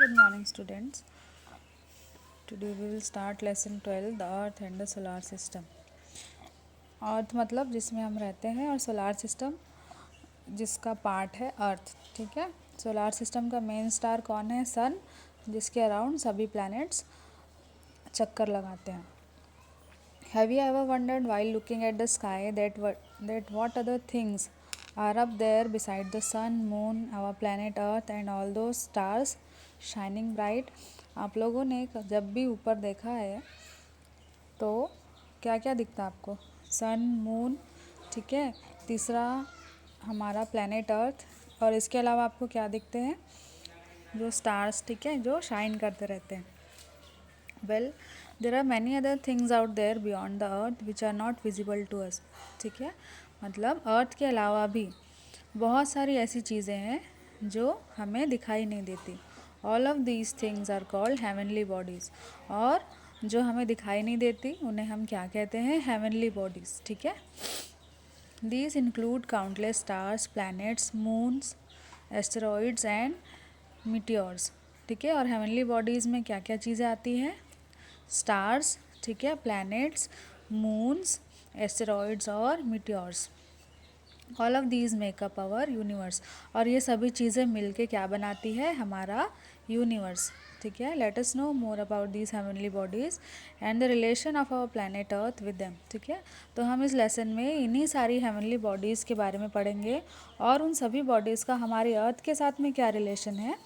Good morning, students. Today we will start lesson 12, the Earth and the Solar System. अर्थ मतलब जिसमें हम रहते हैं और सोलार सिस्टम जिसका पार्ट है अर्थ. ठीक है. सोलार सिस्टम का मेन स्टार कौन है? सन, जिसके अराउंड सभी प्लैनेट्स चक्कर लगाते हैं. Have you ever wondered while looking at the sky that what other things are up there beside the sun, moon, our planet Earth and all those stars shining bright? आप लोगों ने जब भी ऊपर देखा है तो क्या क्या दिखता है आपको? सन, मून, ठीक है. तीसरा हमारा प्लैनेट अर्थ, और इसके अलावा आपको क्या दिखते हैं? जो स्टार्स, ठीक है, जो शाइन करते रहते हैं. Well, there are many other things out there beyond the earth which are not visible to us. ठीक है. मतलब अर्थ के अलावा भी बहुत सारी ऐसी चीज़ें हैं जो हमें दिखाई नहीं देती. All of these things are called heavenly bodies. और जो हमें दिखाई नहीं देती उन्हें हम क्या कहते हैं? Heavenly bodies. ठीक है. These include countless stars, planets, moons, asteroids and meteors. ठीक है. और हेवनली बॉडीज़ में क्या क्या चीज़ें आती हैं? स्टार्स, ठीक है, प्लैनेट्स, मून्स, एस्टेरॉइड्स और meteors. All of these make up our universe. और ये सभी चीज़ें मिलके क्या बनाती है? हमारा यूनिवर्स. ठीक है. Let us know more about these heavenly bodies and the relation of our planet earth with them. ठीक है. तो हम इस लेसन में इन्हीं सारी हेवनली बॉडीज़ के बारे में पढ़ेंगे और उन सभी बॉडीज़ का हमारी अर्थ के साथ में क्या रिलेशन है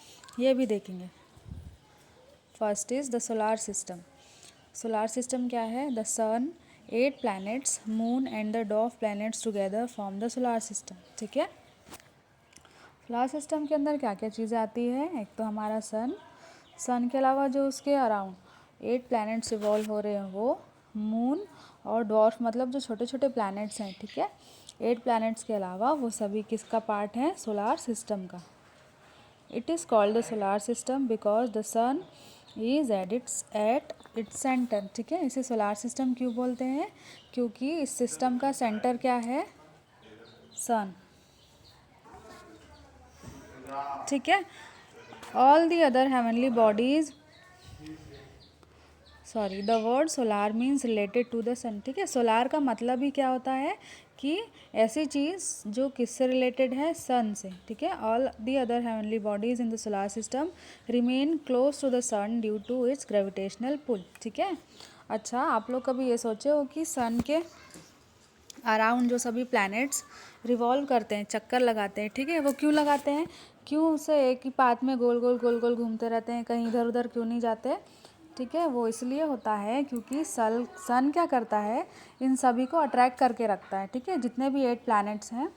ये भी देखेंगे. First is the solar system. Solar system क्या है? The sun, 8 planets, moon and the dwarf planets together form the solar system. ठीक है. सोलार सिस्टम के अंदर क्या क्या चीज़ें आती है? एक तो हमारा सन. सन के अलावा जो उसके अराउंड 8 प्लैनेट्स इवॉल्व हो रहे हैं वो मून और डॉर्फ मतलब जो छोटे छोटे प्लैनेट्स हैं. ठीक है. 8 प्लैनेट्स के अलावा वो सभी किसका पार्ट है? सोलार सिस्टम का. It is called the solar system because the sun is at its centre. ठीक है. इसे सोलार सिस्टम क्यों बोलते हैं? क्योंकि इस सिस्टम का सेंटर क्या है? सन. ठीक है. All the other heavenly bodies, sorry, the word solar means related to the sun. ठीक है. सोलार का मतलब ही क्या होता है? कि ऐसी चीज़ जो किससे रिलेटेड है? सन से. ठीक है. All the other heavenly bodies in the solar system remain close to the sun due to its gravitational pull. ठीक है. अच्छा, आप लोग कभी ये सोचे हो कि सन के अराउंड जो सभी प्लैनेट्स रिवॉल्व करते हैं, चक्कर लगाते हैं, ठीक है, वो क्यों लगाते हैं? क्यों उसे एक ही पाथ में गोल गोल घूमते रहते हैं? कहीं इधर उधर क्यों नहीं जाते? ठीक है. वो इसलिए होता है क्योंकि सन क्या करता है? इन सभी को अट्रैक्ट करके रखता है. ठीक है. जितने भी 8 प्लैनेट्स हैं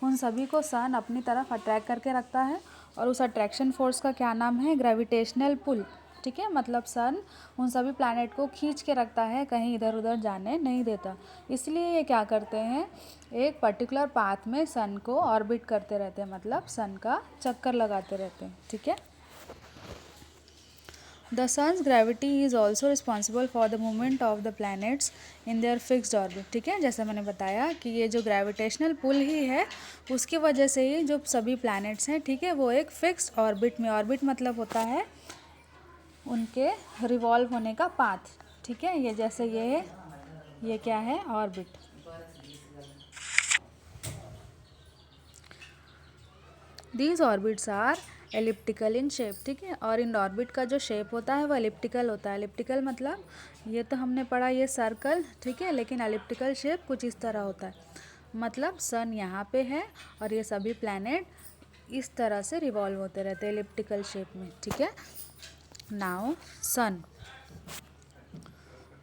उन सभी को सन अपनी तरफ अट्रैक्ट करके रखता है और उस अट्रैक्शन फोर्स का क्या नाम है? Gravitational pull. ठीक है. मतलब सन उन सभी प्लैनेट को खींच के रखता है, कहीं इधर उधर जाने नहीं देता. इसलिए ये क्या करते हैं? एक पर्टिकुलर पाथ में सन को ऑर्बिट करते रहते हैं, मतलब सन का चक्कर लगाते रहते हैं. ठीक है. The sun's gravity is also responsible for the movement of the planets in their fixed orbit. ठीक है. जैसे मैंने बताया कि ये जो ग्रेविटेशनल पुल ही है उसकी वजह से ही जो सभी प्लैनेट्स हैं, ठीक है, वो एक फिक्स्ड ऑर्बिट में, ऑर्बिट मतलब होता है उनके रिवॉल्व होने का पाथ. ठीक है. ये जैसे ये क्या है? Orbit. These orbits are elliptical in shape. ठीक है. और इन ऑर्बिट का जो शेप होता है वो एलिप्टिकल होता है. एलिप्टिकल मतलब ये तो हमने पढ़ा ये सर्कल, ठीक है, लेकिन एलिप्टिकल शेप कुछ इस तरह होता है. मतलब सन यहाँ पे है और ये सभी प्लैनेट इस तरह से रिवॉल्व होते रहते हैं एलिप्टिकल शेप में. ठीक है. Now sun.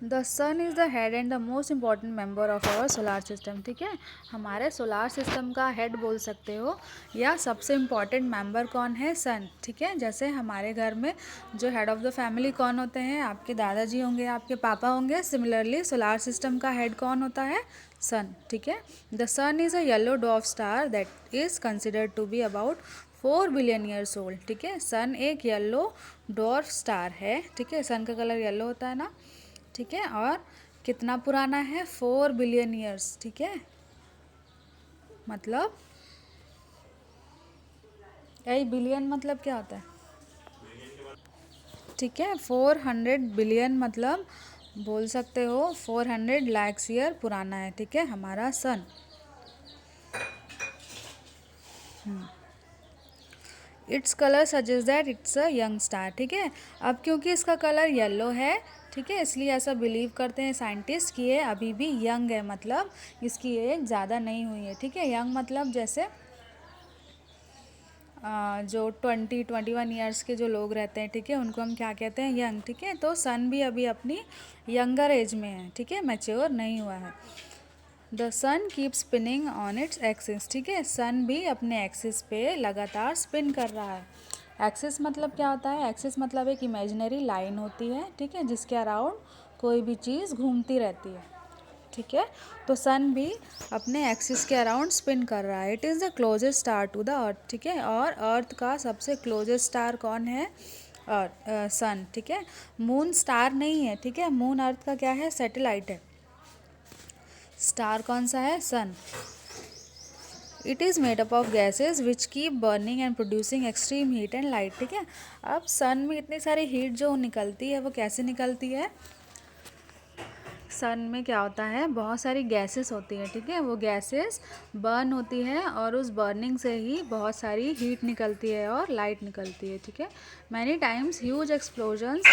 The sun is the head and the most important member of our solar system. ठीक है. हमारे सोलार सिस्टम का हेड बोल सकते हो या सबसे इम्पॉर्टेंट मेंबर कौन है? सन. ठीक है. जैसे हमारे घर में जो हेड ऑफ़ द फैमिली कौन होते हैं? आपके दादाजी होंगे, आपके पापा होंगे. सिमिलरली सोलार सिस्टम का हेड कौन होता है? सन. ठीक है. The sun is a yellow dwarf star that is considered to be about 4 billion years old. ठीक है. सन एक येलो डॉर्फ स्टार है. ठीक है. सन का कलर येलो होता है ना. ठीक है. और कितना पुराना है? 4 बिलियन ईयर्स. ठीक है. मतलब बिलियन मतलब क्या होता है? ठीक है। 400 बिलियन मतलब बोल सकते हो 400 लाख ईयर पुराना है, ठीक है, हमारा sun. It's colour suggest that it's a young star, ठीक है। अब क्योंकि इसका कलर येलो है, ठीक है, इसलिए ऐसा बिलीव करते हैं साइंटिस्ट कि ये अभी भी यंग है, मतलब इसकी एज ज़्यादा नहीं हुई है, ठीक है। यंग मतलब जैसे जो 20-21 ईयर्स के जो लोग रहते हैं, ठीक है, उनको हम क्या कहते हैं, यंग, ठीक है। तो सन भी अभी अपनी यंगर एज में है, ठीक है, मैच्योर नहीं हुआ है। The sun keep spinning on its axis, ठीक है, सन भी अपने एक्सिस पे लगातार स्पिन कर रहा है। एक्सिस मतलब क्या होता है, एक्सिस मतलब एक इमेजिनरी लाइन होती है, ठीक है, जिसके अराउंड कोई भी चीज़ घूमती रहती है, ठीक है। तो सन भी अपने एक्सिस के अराउंड स्पिन कर रहा है। It is the closest star to the earth, ठीक है, और अर्थ का सबसे क्लोजेस्ट स्टार कौन है, सन, ठीक है। मून स्टार नहीं है, ठीक है, मून अर्थ का क्या है, सैटेलाइट है। स्टार कौन सा है, sun. It is made up of gases which keep burning and producing extreme heat and light, ठीक है। अब सन में इतनी सारी हीट जो निकलती है वो कैसे निकलती है, सन में क्या होता है, बहुत सारी गैसेस होती है, ठीक है, वो गैसेस बर्न होती है और उस बर्निंग से ही बहुत सारी हीट निकलती है और लाइट निकलती है, ठीक है। Many times huge explosions